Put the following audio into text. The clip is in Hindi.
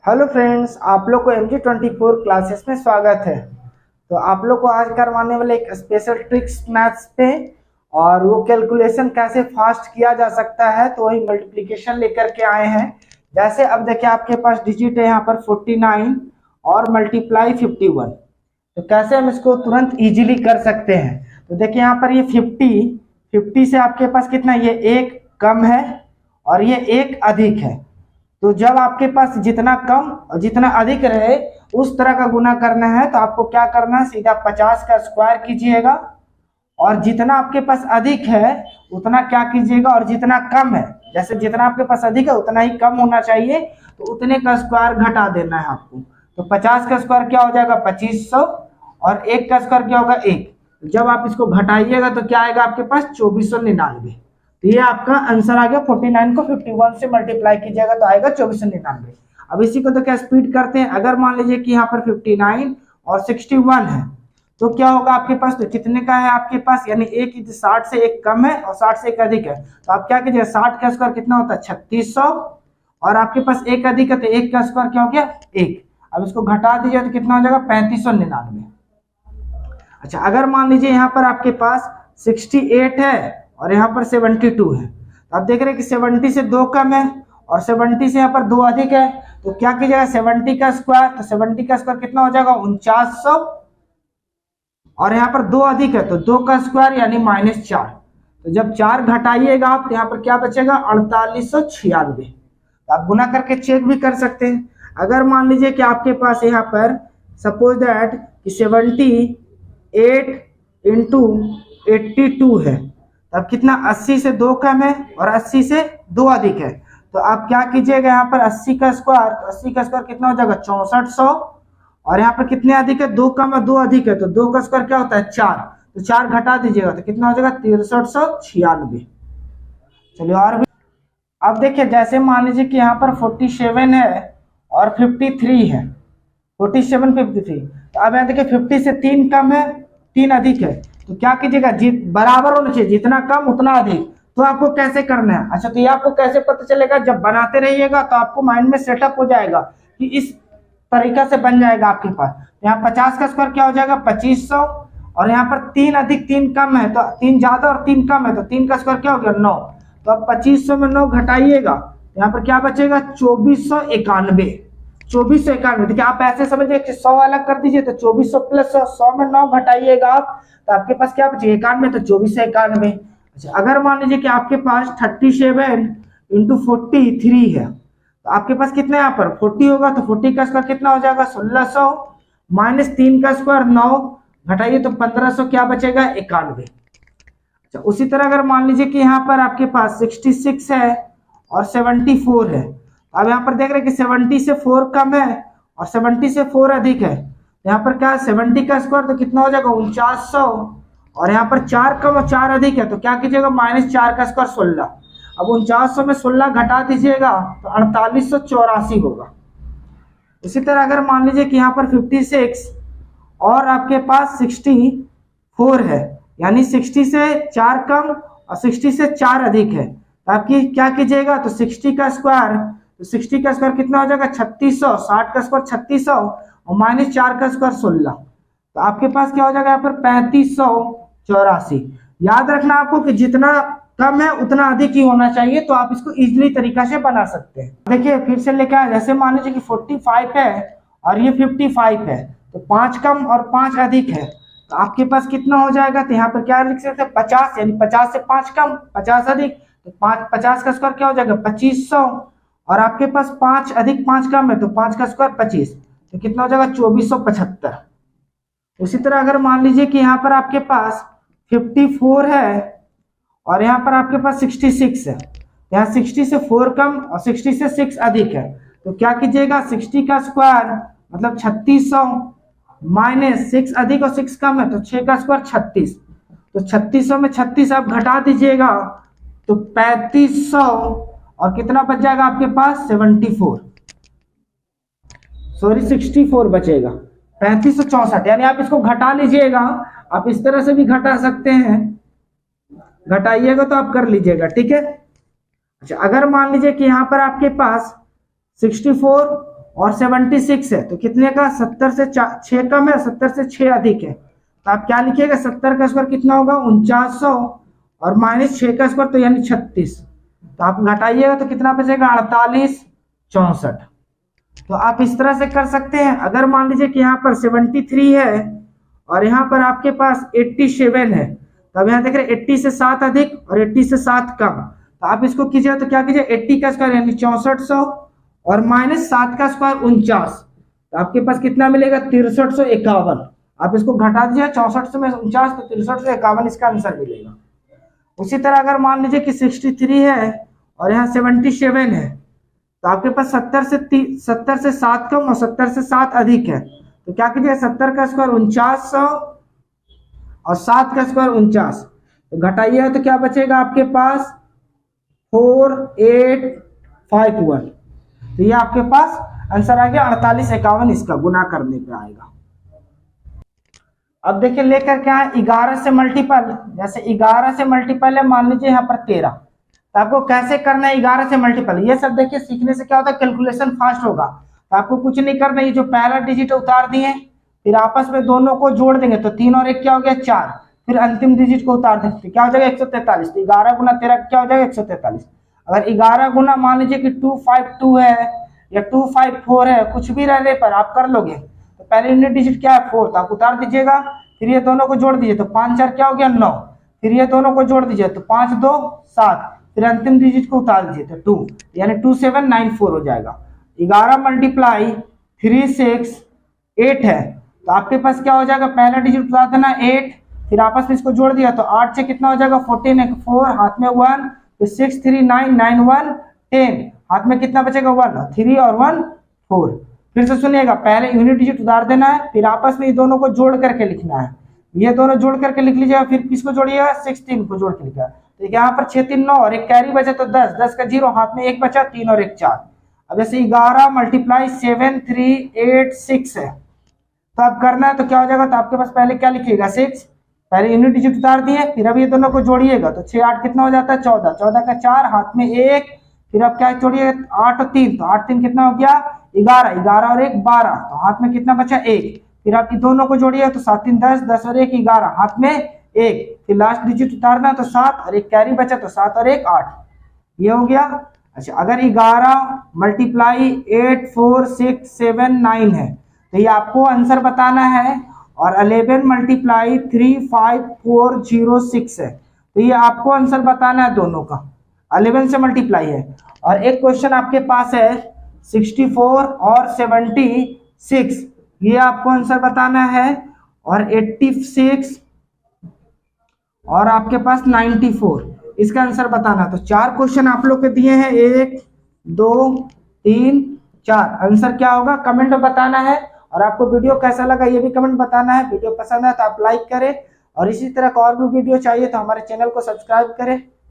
हेलो फ्रेंड्स, आप लोग को MG24 क्लासेस में स्वागत है। तो आप लोग को आज करवाने वाले एक स्पेशल ट्रिक्स मैथ्स पे और वो कैलकुलेशन कैसे फास्ट किया जा सकता है, तो वही मल्टीप्लिकेशन लेकर के आए हैं। जैसे अब देखिए आपके पास डिजिट है यहाँ पर 49 और मल्टीप्लाई 51। तो कैसे हम इसको तुरंत इजीली कर सकते हैं। तो देखिए यहाँ पर ये 50 से आपके पास कितना, ये एक कम है और ये एक अधिक है। तो जब आपके पास जितना कम और जितना अधिक रहे उस तरह का गुना करना है, तो आपको क्या करना है, सीधा 50 का स्क्वायर कीजिएगा और जितना आपके पास अधिक है उतना क्या कीजिएगा, और जितना कम है, जैसे जितना आपके पास अधिक है उतना ही कम होना चाहिए, तो उतने का स्क्वायर घटा देना है आपको। तो 50 का स्क्वायर क्या हो जाएगा 2500 और 1 का स्क्वायर क्या होगा 1। जब आप इसको घटाइएगा तो क्या आएगा आपके पास 2499। तो ये आपका आंसर आ गया। 49 को 51 से मल्टीप्लाई कीजिएगा तो आएगा 2499। अब इसी को तो क्या स्पीड करते हैं, अगर मान लीजिए कि यहाँ पर 59 और 61 है तो क्या होगा आपके पास, तो कितने का है आपके पास, यानी एक 60 से एक कम है और 60 से एक अधिक है। तो आप क्या कीजिएगा, 60 का स्क्वायर कितना होता है 3600 और आपके पास एक अधिक है तो एक का स्क्वायर क्या हो गया 1। अब इसको घटा दीजिए तो कितना हो जाएगा 3599। अच्छा, अगर मान लीजिए यहाँ पर आपके पास 68 है और यहाँ पर 72 है, तो आप देख रहे हैं कि 70 से 2 कम है और 70 से यहाँ पर 2 अधिक है। तो क्या कीजिएगा 70 का स्क्वायर, तो 70 का स्क्वायर कितना हो जाएगा 4900 और यहाँ पर 2 अधिक है तो 2 का स्क्वायर यानी -4। तो जब 4 घटाइएगा आप तो यहाँ पर क्या बचेगा 4896। तो आप गुना करके चेक भी कर सकते हैं। अगर मान लीजिए कि आपके पास यहाँ पर सपोज दैट कि 78 इंटू 82 है, तब कितना 80 से 2 कम है और 80 से 2 अधिक है। तो आप क्या कीजिएगा यहाँ पर 80 का स्क्वायर, तो 80 का स्क्वायर कितना हो जाएगा 6400 और यहाँ पर कितने अधिक है 2 कम है 2 अधिक है, तो 2 का स्क्वायर क्या होता है 4। तो 4 घटा दीजिएगा तो कितना हो जाएगा 6396। चलिए और भी अब देखिए, जैसे मान लीजिए कि यहाँ पर 47 है और 53 है, 47 53। तो अब यहाँ देखिए 50 से 3 कम है 3 अधिक है, तो क्या कीजिएगा बराबर होना चाहिए, जितना कम उतना अधिक। तो आपको कैसे करना है, अच्छा तो ये आपको कैसे पता चलेगा, जब बनाते रहिएगा तो आपको माइंड में सेटअप हो जाएगा कि इस तरीका से बन जाएगा आपके पास। यहाँ 50 का स्क्वायर क्या हो जाएगा 2500 और यहाँ पर 3 अधिक 3 कम है, तो 3 ज्यादा और 3 कम है, तो 3 का स्क्वायर क्या हो गया 9। तो अब 2500 में 9 घटाइएगा तो यहाँ पर क्या बचेगा 2491। 2491, देखिए आप ऐसे समझिए कि 100 अलग कर दीजिए तो 2400 प्लस 100 में 9 घटाइएगा आप तो आपके पास क्या बचे 91, तो 2491। अच्छा, अगर मान लीजिए कि आपके पास 37 इंटू 43 है, तो आपके पास कितना यहाँ पर 40 होगा, तो 40 का स्क्वायर कितना हो जाएगा 1600 माइनस 3 का स्क्वायर 9 घटाइए तो 1500 क्या बचेगा 91। अच्छा, उसी तरह अगर मान लीजिए कि यहाँ पर आपके पास 66 है और 74 है, अब यहाँ पर देख रहे हैं कि 70 से 4 कम है और 70 से 4 अधिक है। यहाँ पर क्या 70 का स्क्वायर तो कितना हो जाएगा 4900 और यहाँ पर 4 कम और 4 अधिक है, तो क्या कीजिएगा -4 का स्क्वायर 16। अब 4900 में 16 घटा दीजिएगा तो 4884 होगा। इसी तरह अगर मान लीजिए कि यहाँ पर 56 और आपके पास 64 है, यानी 60 से 4 कम और 60 से 4 अधिक है, तो आपकी क्या कीजिएगा, तो 60 का स्क्वायर, तो 60 का स्क्वायर कितना हो जाएगा 3600, 60 का स्क्वायर 3600 और -4 का स्क्वायर 16। तो आपके पास क्या हो जाएगा यहाँ पर 3584। याद रखना आपको कि जितना कम है उतना अधिक ही होना चाहिए, तो आप इसको इजीली तरीका से बना सकते हैं। देखिए फिर से लेके आए, जैसे मान लीजिए कि 45 है और ये 55 है, तो 5 कम और 5 अधिक है, तो आपके पास कितना हो जाएगा, तो यहाँ पर क्या लिख सकते हैं 50, यानी 50 से 5 कम 50 अधिक, तो 50 का स्क्वायर क्या हो जाएगा 2500 और आपके पास 5 अधिक 5 कम है तो 5 का स्क्वायर 25, तो कितना हो जाएगा 2475। उसी तरह अगर मान लीजिए कि यहाँ पर आपके पास 54 है और यहाँ पर आपके पास 66 है, यहाँ 60 से 4 कम और 60 से 6 अधिक है, तो क्या कीजिएगा 60 का स्क्वायर मतलब 3600 माइनस 6 अधिक और 6 कम है तो 6 का स्क्वायर 36। तो 3600 में 36 आप घटा दीजिएगा तो 3500 और कितना बच जाएगा आपके पास 64 बचेगा 3564, यानी आप इसको घटा लीजिएगा। आप इस तरह से भी घटा सकते हैं, घटाइएगा तो आप कर लीजिएगा, ठीक है। अच्छा, अगर मान लीजिए कि यहाँ पर आपके पास 64 और 76 है, तो कितने का 70 से 6 कम है, 70 से 6 अधिक है। तो आप क्या लिखिएगा, 70 का स्क्वायर कितना होगा 4900 और माइनस 6 का स्क्वायर तो यानी 36। तो आप घटाइएगा तो कितना बचेगा 48 64। तो आप इस तरह से कर सकते हैं। अगर मान लीजिए कि यहाँ पर 73 है और यहाँ पर आपके पास 87 है, तो अब यहाँ देख रहे 80 से 7 अधिक और 80 से 7 कम। तो आप इसको कीजिए तो क्या कीजिए 80 का स्क्वायर यानी 6400 और माइनस 7 का स्क्वायर 49। तो आपके पास कितना मिलेगा 6351। आप इसको घटा दीजिए 64 में 49 तो 6351 इसका आंसर मिलेगा। उसी तरह अगर मान लीजिए कि 63 है और यहाँ 77 है, तो आपके पास 70 से 7 कम और 70 से 7 अधिक है। तो क्या कीजिए 70 का स्क्वायर 4900 और 7 का स्क्वायर 49। तो घटाइए तो क्या बचेगा आपके पास 4851। तो ये आपके पास आंसर आ गया 4851, इसका गुना करने पे आएगा। अब देखिए लेकर क्या है 11 से मल्टीपल, जैसे 11 से मल्टीपल है मान लीजिए यहाँ पर 13, तो आपको कैसे करना है 11 से मल्टीपल। ये सब देखिए सीखने से क्या होता है कैलकुलेशन फास्ट होगा। तो आपको कुछ नहीं करना, ये जो पहला डिजिट उतार दिए फिर आपस में दोनों को जोड़ देंगे तो 3 और 1 क्या हो गया 4, फिर अंतिम डिजिट को उतार देंगे क्या हो जाएगा 143। तो 11 गुना 13 क्या हो जाएगा 143। अगर 11 गुना मान लीजिए कि 252 है या 254 है, कुछ भी रहने पर आप कर लोगे। तो पहले यूनिट डिजिट क्या है 4, तो आप उतार दीजिएगा, फिर ये दोनों को जोड़ दीजिए तो 5 4 क्या हो गया 9, फिर ये दोनों को जोड़ दीजिए तो 5 2 7, फिर अंतिम डिजिट को उतार दीजिए तो 2 यानी 2794 हो जाएगा। 11 मल्टीप्लाई 3 6 8 है, तो आपके पास क्या हो जाएगा पहला डिजिट उतार देना 8, फिर आपस में इसको जोड़ दिया तो 8 से कितना हो जाएगा 14 4 हाथ में 1, फिर 6 3 9 9 1 10 हाथ में कितना बचेगा 1 3 और 1 4। फिर से सुनिएगा पहले यूनिट डिजिट उतार देना है, फिर आपस में ये दोनों को जोड़ करके लिखना है। ये दोनों जोड़ करके लिख लीजिएगा, फिर किसको जोड़िएगा 16 को जोड़ के लिखा। तो यहाँ पर 6 3 9 और एक कैरी बचा तो 10 10 का 0 हाथ में 1 बचा 3 और 1 4। अब जैसे 11 मल्टीप्लाई 7 3 8 6 है, तो अब करना है तो क्या हो जाएगा, तो आपके पास पहले क्या लिखिएगा 6, पहले यूनिट डिजिट उतार दिए, फिर अब ये दोनों को जोड़िएगा तो 6 8 कितना हो जाता है 14 14 का 4 हाथ में 1, फिर अब क्या जोड़िएगा 8 और 3 तो 8 3 कितना हो गया 11 11 और 1 12 तो हाथ में कितना बचा 1, फिर आप दोनों को जोड़िए तो 7 3 10 10 और 1 11 हाथ में 1, फिर लास्ट डिजिट उतारना तो 7 और एक कैरी बचा तो 7 और 1 8, ये हो गया। अच्छा अगर 11 मल्टीप्लाई 8 4 6 7 9 है, तो ये आपको आंसर बताना है। और 11 मल्टीप्लाई 3 5 4 0 6 है, तो ये आपको आंसर बताना है दोनों का, 11 से मल्टीप्लाई है। और एक क्वेश्चन आपके पास है 64 और 76, ये आपको आंसर बताना है। और 86 और आपके पास 94, इसका आंसर बताना। तो 4 क्वेश्चन आप लोग के दिए हैं, 1 2 3 4, आंसर क्या होगा कमेंट में बताना है। और आपको वीडियो कैसा लगा ये भी कमेंट बताना है। वीडियो पसंद है तो आप लाइक करें, और इसी तरह का और भी वीडियो चाहिए तो हमारे चैनल को सब्सक्राइब करें।